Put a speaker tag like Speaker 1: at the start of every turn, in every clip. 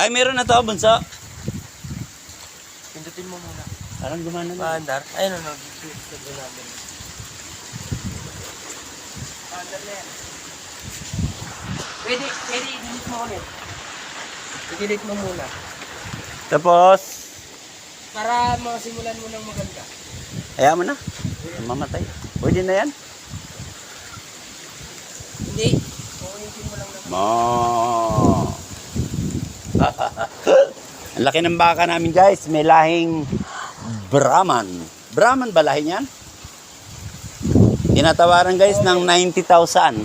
Speaker 1: Ay, meron na to, bunso.
Speaker 2: Pindutin mo muna.
Speaker 1: Parang gumana na.
Speaker 2: Paandar. Ayun o, gusto namin. Paandar na yan. Pwede i-delete mo ulit. I-delete mo muna.
Speaker 1: Tapos,
Speaker 2: Para masimulan mo ng maganda.
Speaker 1: ayaw mo na. Mamatay. Pwede na yan.
Speaker 2: Hindi. Puulitin mo lang naman.
Speaker 1: Ang laki ng baka namin guys. May lahing Brahman. Brahman ba lahi niyan? Tinatawaran guys ng 90,000.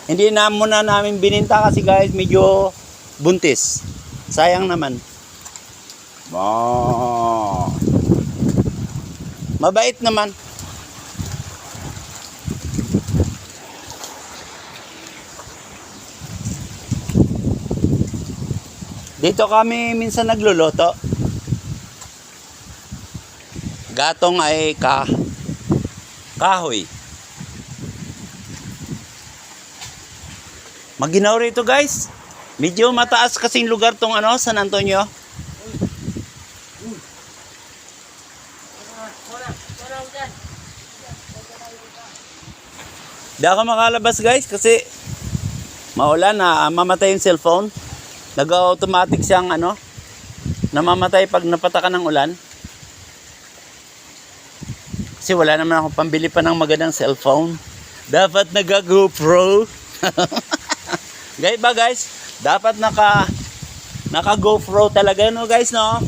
Speaker 1: Hindi na muna namin bininta kasi guys medyo buntis. Sayang naman. Mabait naman. Dito kami minsan nagluluto. Gatong ay kahoy. Maginaw rito guys. Medyo mataas kasing lugar tong San Antonio. Di ako makalabas guys kasi maulan na mamatay yung cellphone. Nag-automatic siyang namamatay pag napatakan ng ulan. Kasi wala naman akong pambili pa ng magandang cellphone. Dapat naka-GoPro. Guys ba guys? Dapat naka GoPro talaga no guys no?